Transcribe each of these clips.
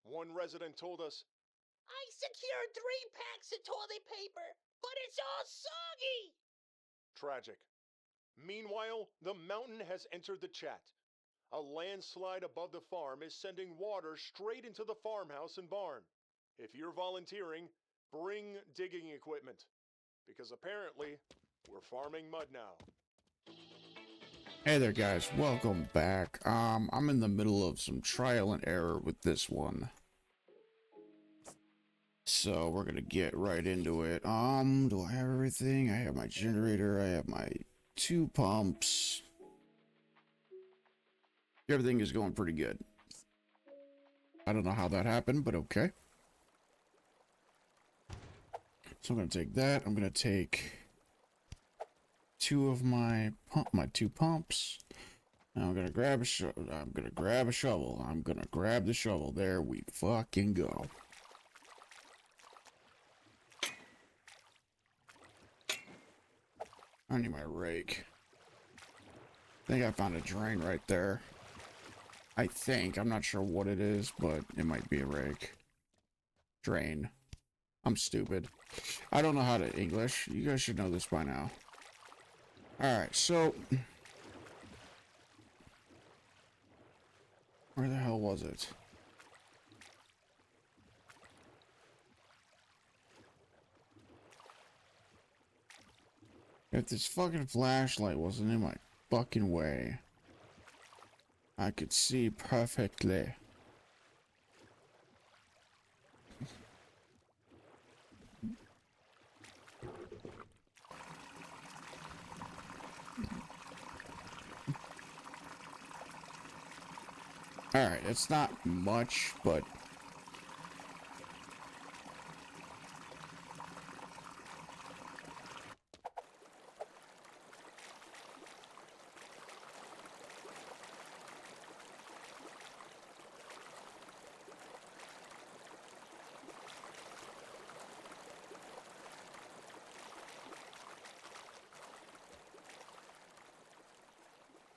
One resident told us, I secured 3 packs of toilet paper, but it's all soggy. tragic. Meanwhile, the mountain has entered the chat. A landslide above the farm is sending water straight into the farmhouse and barn. If you're volunteering, bring digging equipment. Because apparently, we're farming mud now. Hey there guys, welcome back. I'm in the middle of some trial and error with this one. So we're gonna get right into it. Do I have everything? I have my generator, I have my 2 pumps. Everything is going pretty good. I don't know how that happened, but okay. So I'm gonna take that, I'm gonna take 2 of my 2 pumps. Now I'm gonna grab a shovel. I'm gonna grab a shovel. I'm gonna grab the shovel. There we fucking go. I need my rake. I think I found a drain right there. I think. I'm not sure what it is, but it might be a rake. Drain. I'm stupid. I don't know how to English. You guys should know this by now. Alright, so... where the hell was it? If this fucking flashlight wasn't in my fucking way, I could see perfectly. Alright, it's not much, but...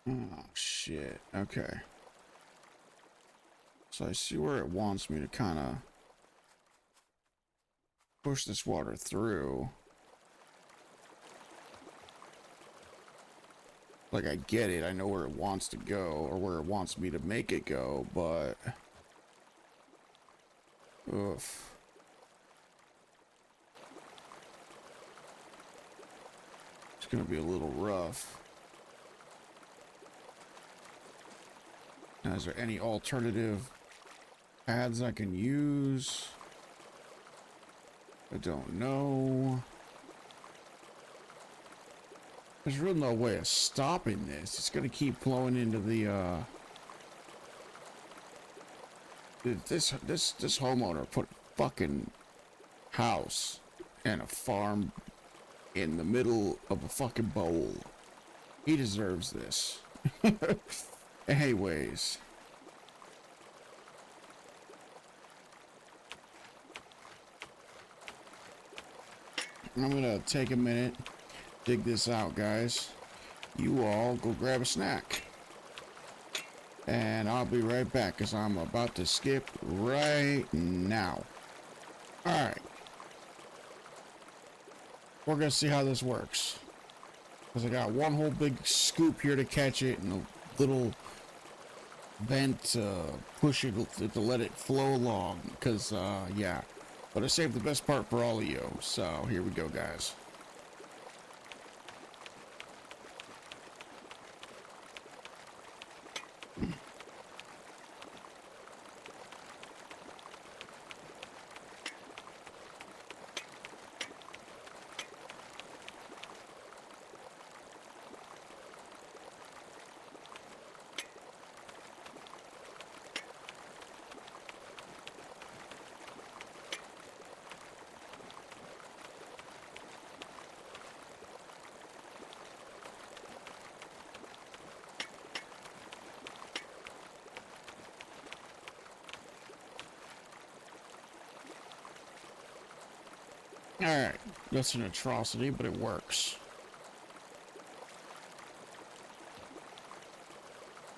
oh, shit. Okay. So I see where it wants me to kind of push this water through. Like, I get it. I know where it wants to go, or where it wants me to make it go, but... oof. It's gonna be a little rough. Now, is there any alternative paths I can use? I don't know. There's really no way of stopping this. It's gonna keep flowing into the this homeowner put a fucking house and a farm in the middle of a fucking bowl. He deserves this. Anyways. I'm gonna take a minute, dig this out, guys. You all go grab a snack. And I'll be right back, because I'm about to skip right now. Alright. We're gonna see how this works. Because I got one whole big scoop here to catch it, and a little vent to push it, to let it flow along. Because, yeah. But I saved the best part for all of you. So, here we go, guys. Alright, that's an atrocity, but it works.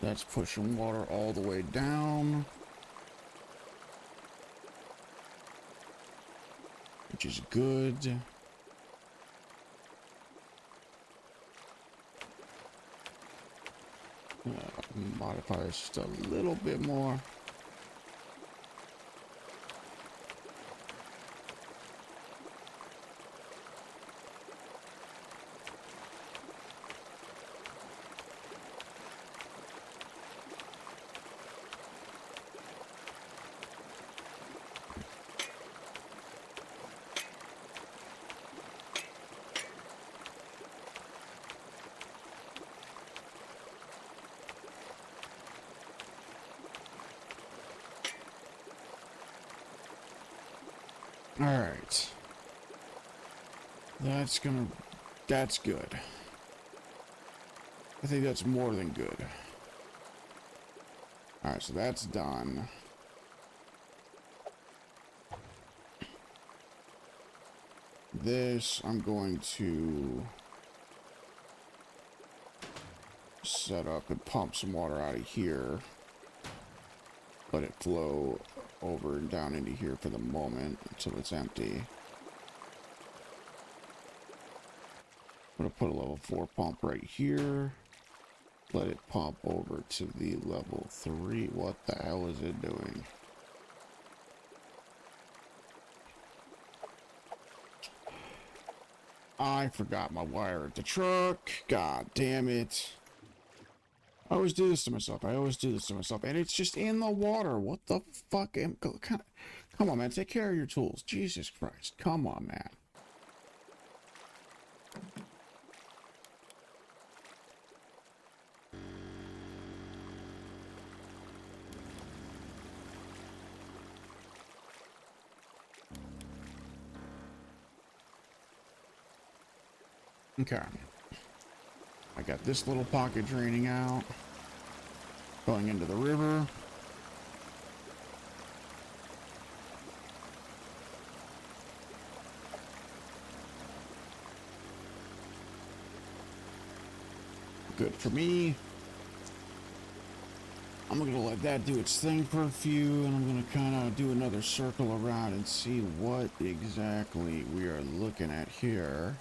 That's pushing water all the way down. which is good. Modify this just a little bit more. All right. That's good. I think that's more than good. All right, so that's done. This, I'm going to set up and pump some water out of here. Let it flow over and down into here for the moment until it's empty. I'm going to put a level 4 pump right here. Let it pump over to the level 3. What the hell is it doing? I forgot my wire at the truck. God damn it. I always do this to myself. And it's just in the water. What the fuck? Come on, man. Take care of your tools. Jesus Christ. Come on, man. Okay. I got this little pocket draining out, going into the river. Good for me. I'm gonna let that do its thing for a few, and I'm gonna kind of do another circle around and see what exactly we are looking at here.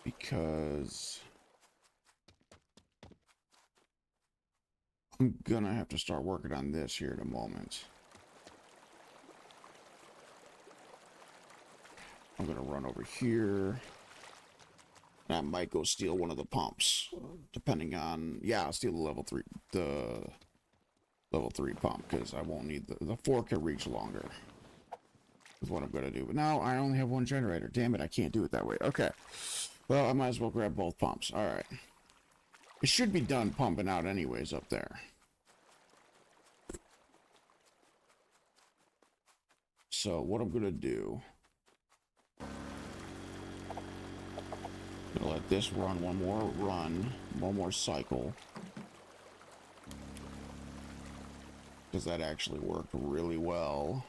Because I'm gonna have to start working on this here in a moment. I'm gonna run over here. I might go steal one of the pumps, depending on, yeah, I'll steal the level 3 pump, because I won't need the 4 can reach longer. Is what I'm gonna do. But now I only have one generator. Damn it, I can't do it that way. Okay. Well, I might as well grab both pumps. All right. It should be done pumping out anyways up there. So what I'm gonna do, I'm gonna let this run one more cycle, because that actually worked really well.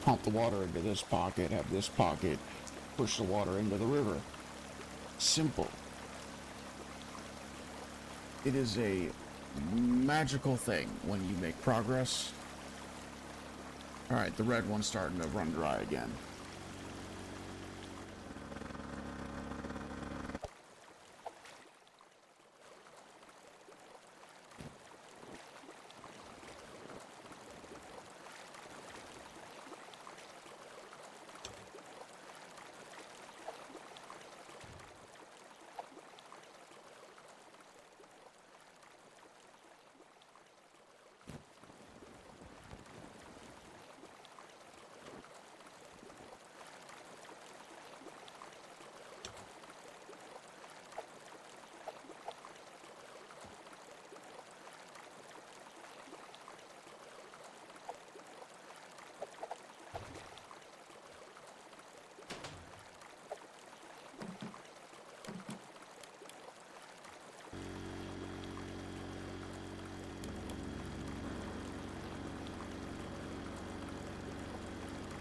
Pump the water into this pocket, have this pocket push the water into the river. Simple. It is a magical thing when you make progress. All right, the red one's starting to run dry again.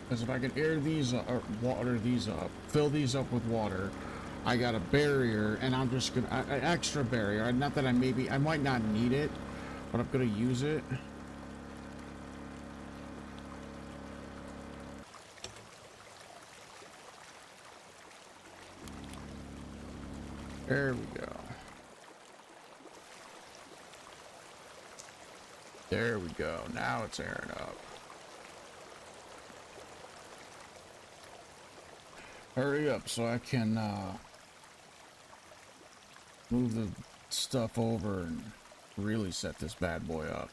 Because if I can air these up, or water these up, fill these up with water, I got a barrier, and I'm just gonna an extra barrier. Not that I might not need it, but I'm gonna use it. There we go. There we go. Now it's airing up. Hurry up so I can move the stuff over and really set this bad boy up.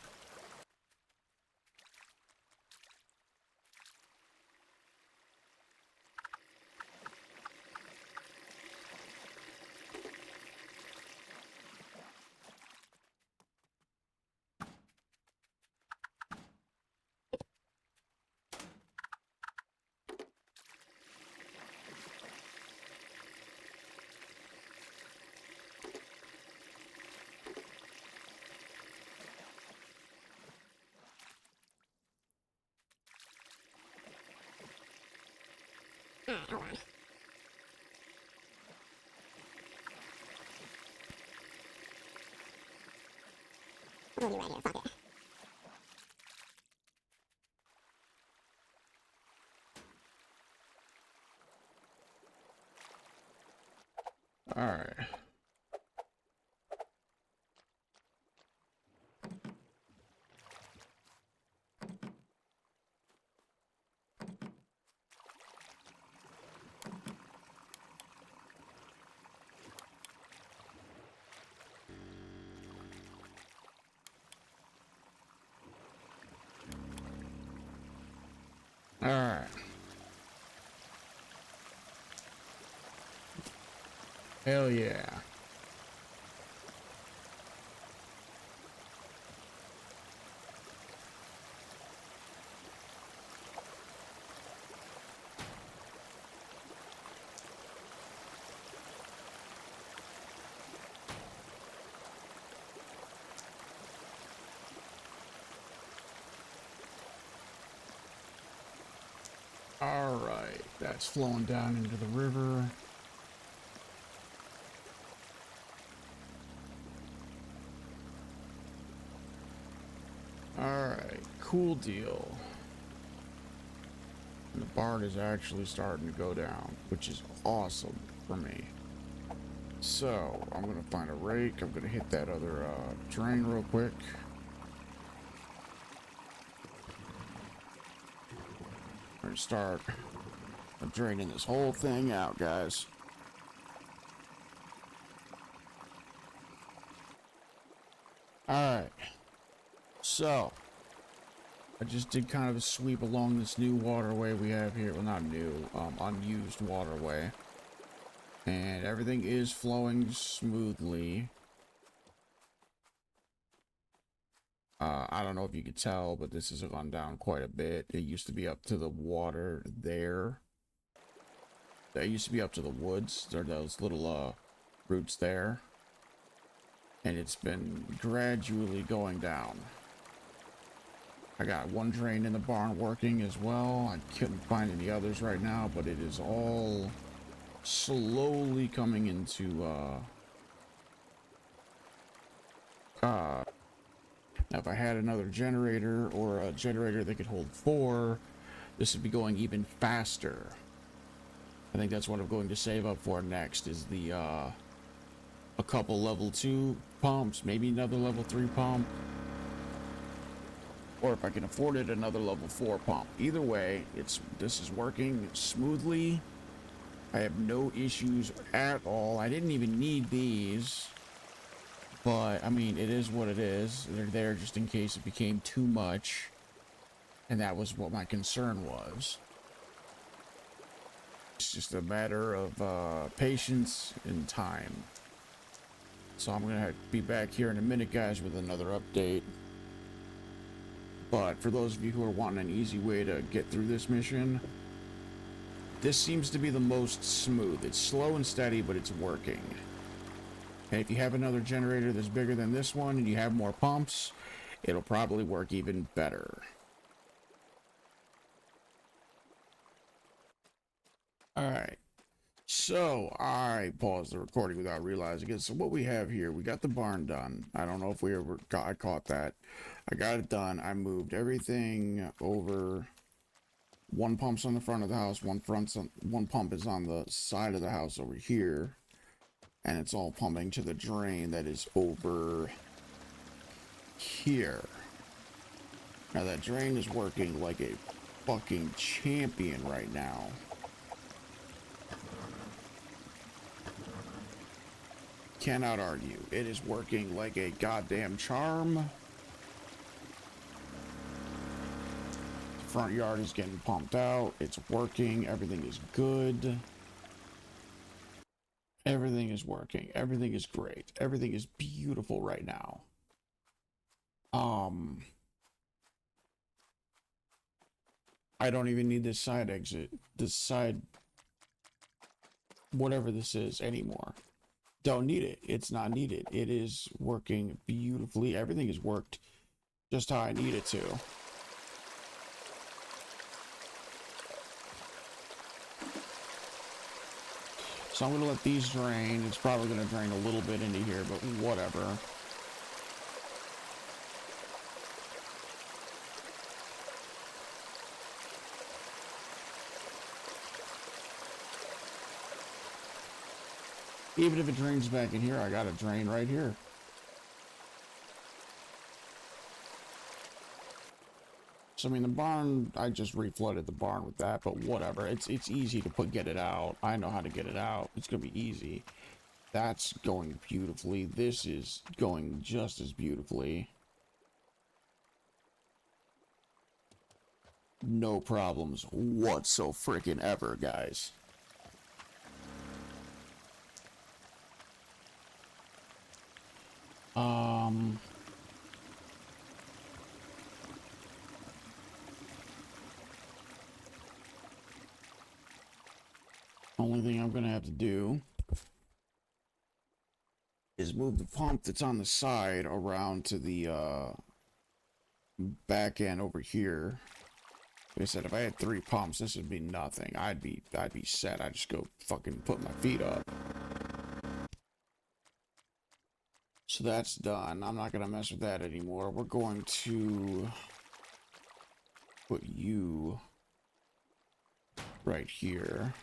Hold on. We'll do right here, fuck it. Alright. Alright. Hell yeah. Alright, that's flowing down into the river. Alright, cool deal. And the barn is actually starting to go down, which is awesome for me. So, I'm gonna find a rake. I'm gonna hit that other drain real quick. We're gonna start draining this whole thing out, guys. Alright. So, I just did kind of a sweep along this new waterway we have here. Well, not new, unused waterway. And everything is flowing smoothly. I don't know if you could tell, but this has gone down quite a bit. It used to be up to the water there. That used to be up to the woods. There are those little roots there. And it's been gradually going down. I got one drain in the barn working as well. I couldn't find any others right now, but it is all slowly coming into now if I had another generator or a generator that could hold 4, this would be going even faster. I think that's what I'm going to save up for next, is the a couple level 2 pumps, maybe another level 3 pump, or if I can afford it, another level 4 pump. Either way, this is working smoothly. I have no issues at all. I didn't even need these, but I mean, it is what it is. They're there just in case it became too much, and that was what my concern was. It's just a matter of patience and time. So I'm gonna be back here in a minute, guys, with another update. But for those of you who are wanting an easy way to get through this mission, this seems to be the most smooth. It's slow and steady, but it's working. And if you have another generator that's bigger than this one and you have more pumps, it'll probably work even better. Alright. So, I paused the recording without realizing it. So what we have here, we got the barn done. I don't know if I caught that. I got it done. I moved everything over. One pump's on the front of the house, one pump is on the side of the house over here. and it's all pumping to the drain that is over here. Now that drain is working like a fucking champion right now. Cannot argue. It is working like a goddamn charm. Front yard is getting pumped out. It's working. Everything is good. Everything is working. Everything is great. Everything is beautiful right now. I don't even need this side exit. This side, whatever this is anymore. Don't need it. It's not needed. It is working beautifully. Everything has worked just how I need it to. So I'm going to let these drain. It's probably going to drain a little bit into here, but whatever. Even if it drains back in here, I got a drain right here. So I mean, the barn, I just reflooded the barn with that, but whatever. It's easy to get it out. I know how to get it out. It's gonna be easy. That's going beautifully. This is going just as beautifully. No problems whatsoever, guys. Only thing I'm gonna have to do is move the pump that's on the side around to the back end over here. Like I said, if I had 3 pumps, this would be nothing. I'd be set. I'd just go fucking put my feet up. So that's done. I'm not gonna mess with that anymore. We're going to put you right here.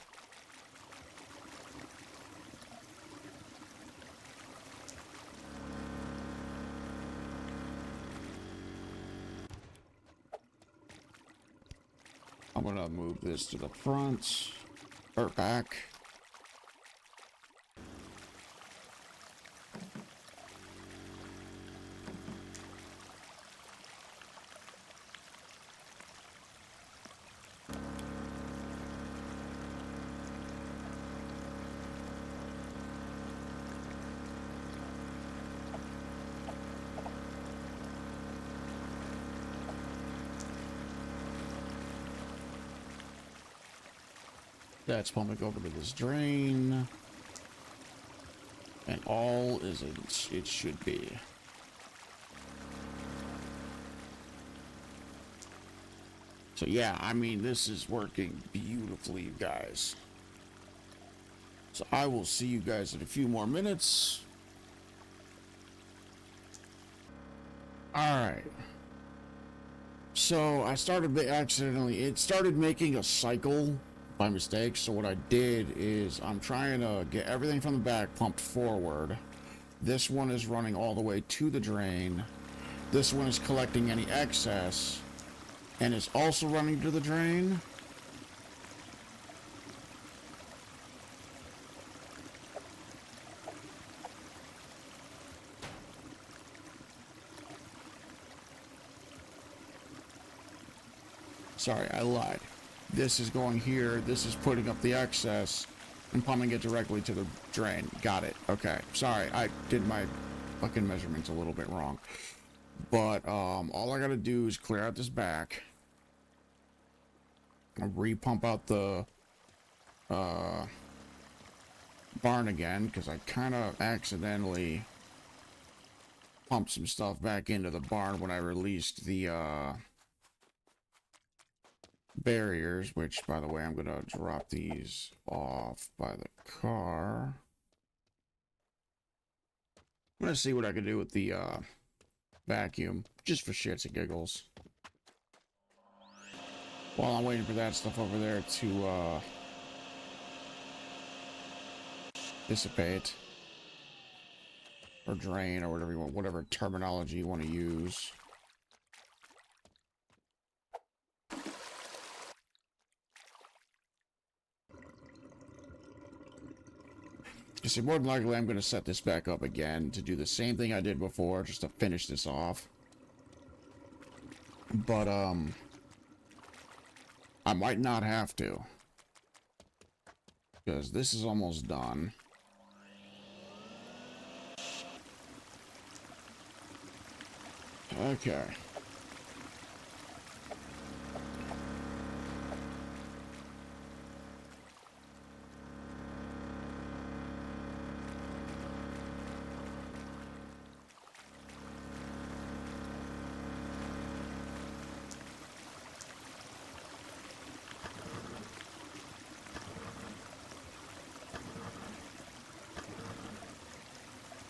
I'm gonna move this to the front or back. That's pumping over to this drain. And all is as it should be. So yeah, I mean, this is working beautifully, you guys. So I will see you guys in a few more minutes. Alright. So I started accidentally, it started making a cycle by mistake. So what I did is I'm trying to get everything from the back pumped forward. This one is running all the way to the drain. This one is collecting any excess and is also running to the drain. Sorry, I lied. This is going here, this is putting up the excess and pumping it directly to the drain. Got it. Okay. Sorry, I did my fucking measurements a little bit wrong. But all I gotta do is clear out this back. I'll re-pump out the barn again, because I kind of accidentally pumped some stuff back into the barn when I released the barriers, which, by the way, I'm gonna drop these off by the car. I'm gonna see what I can do with the vacuum, just for shits and giggles, while I'm waiting for that stuff over there to dissipate. or drain, or whatever you want, whatever terminology you want to use. You see, more than likely I'm going to set this back up again to do the same thing I did before, just to finish this off. But, I might not have to. Because this is almost done. Okay.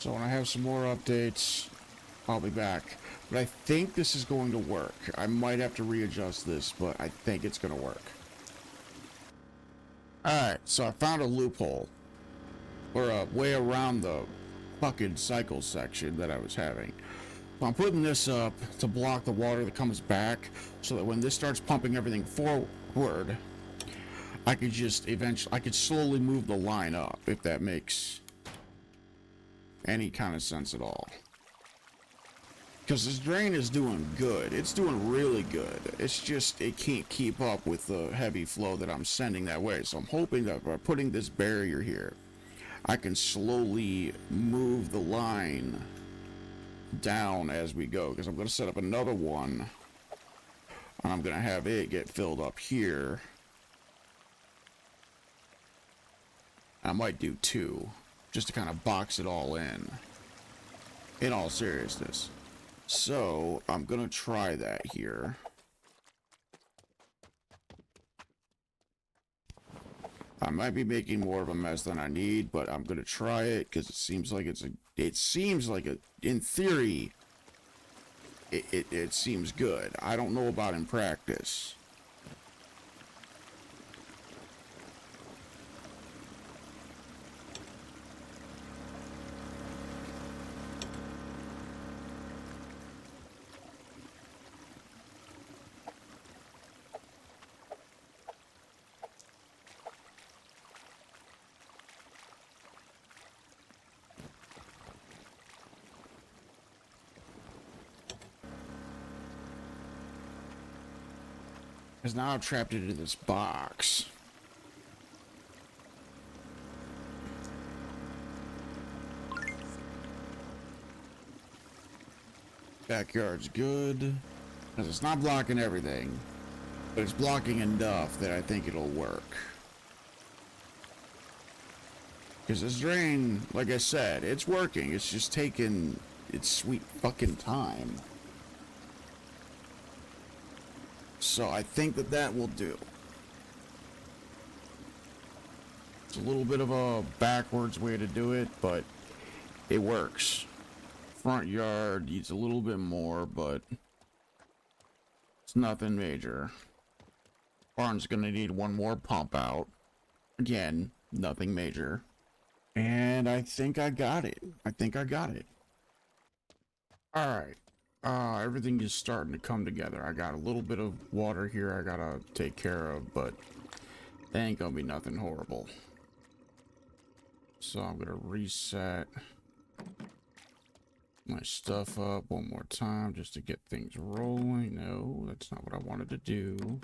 So when I have some more updates, I'll be back. But I think this is going to work. I might have to readjust this, but I think it's going to work. Alright, so I found a loophole. Or a way around the fucking cycle section that I was having. So I'm putting this up to block the water that comes back, so that when this starts pumping everything forward, I could just I could slowly move the line up, if that makes any kind of sense at all. Because this drain is doing good. It's doing really good. It's just, it can't keep up with the heavy flow that I'm sending that way. So I'm hoping that by putting this barrier here, I can slowly move the line down as we go. Because I'm going to set up another one, and I'm going to have it get filled up here. I might do two, just to kind of box it all in all seriousness. So I'm gonna try that here. I might be making more of a mess than I need, but I'm gonna try it because it seems like in theory it seems good. I don't know about in practice. Because now I've trapped it into this box. Backyard's good. Because it's not blocking everything. But it's blocking enough that I think it'll work. Because this drain, like I said, it's working. It's just taking its sweet fucking time. So I think that will do. It's a little bit of a backwards way to do it, but it works. Front yard needs a little bit more, but it's nothing major. Barn's gonna need one more pump out. Again, nothing major. And I think I got it. Alright. Everything is starting to come together. I got a little bit of water here I gotta take care of, but they ain't gonna be nothing horrible. So I'm gonna reset my stuff up one more time just to get things rolling. No, that's not what I wanted to do.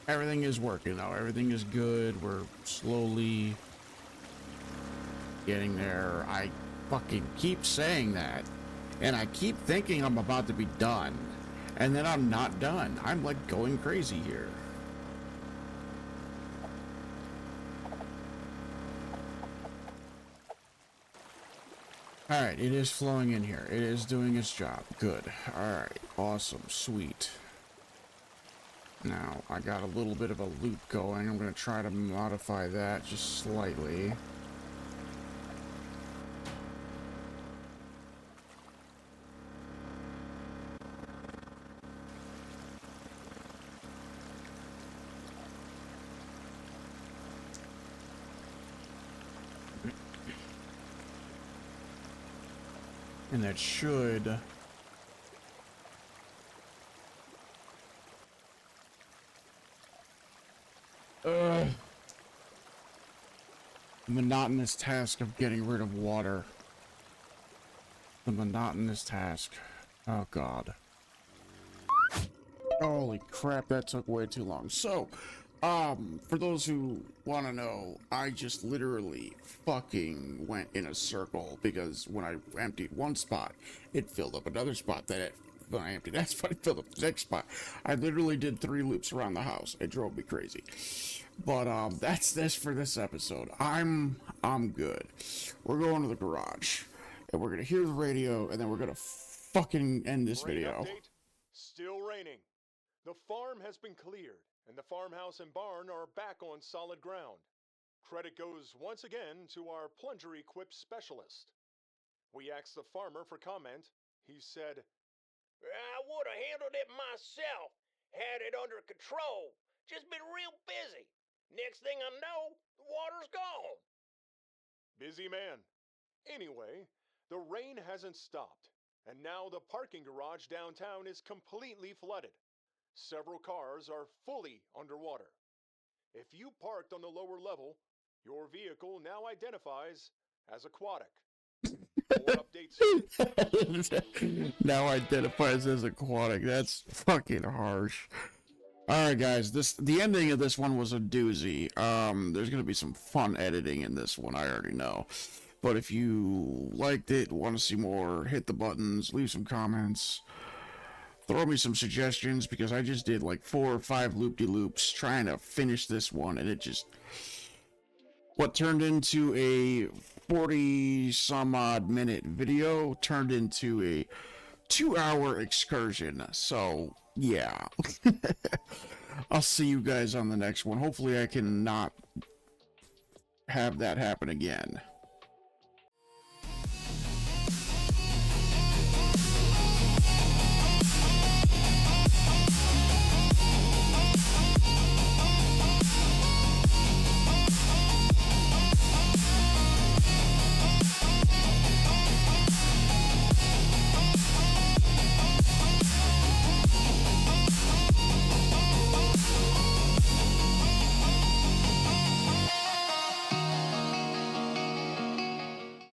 Everything is working though. Everything is good. We're slowly getting there. I fucking keep saying that. And I keep thinking I'm about to be done. And then I'm not done. I'm like going crazy here. Alright, it is flowing in here. It is doing its job. Good. Alright, awesome. Sweet. Now, I got a little bit of a loop going. I'm going to try to modify that just slightly. And that should... monotonous task of getting rid of water. The monotonous task. Oh god. Holy crap, that took way too long. So, for those who want to know, I just literally fucking went in a circle because when I emptied one spot, it filled up another spot. When I emptied that spot, it filled up the next spot. I literally did 3 loops around the house. It drove me crazy. But that's this for this episode. I'm good. We're going to the garage, and we're gonna hear the radio, and then we're gonna fucking end this Rain video. update. Still raining. The farm has been cleared, and the farmhouse and barn are back on solid ground. Credit goes once again to our plunger-equipped specialist. We asked the farmer for comment. He said, I would have handled it myself. Had it under control. Just been real busy. Next thing I know, the water's gone. busy man. Anyway, the rain hasn't stopped, and now the parking garage downtown is completely flooded. Several cars are fully underwater. If you parked on the lower level, your vehicle now identifies as aquatic. More updates soon. Now identifies as aquatic. That's fucking harsh. Alright guys, the ending of this one was a doozy. There's gonna be some fun editing in this one, I already know. But if you liked it, want to see more, hit the buttons, leave some comments, throw me some suggestions, because I just did like 4 or 5 loop-de-loops trying to finish this one, and it just... what turned into a 40-some-odd minute video turned into a 2-hour excursion. So, yeah. I'll see you guys on the next one. Hopefully I can not have that happen again.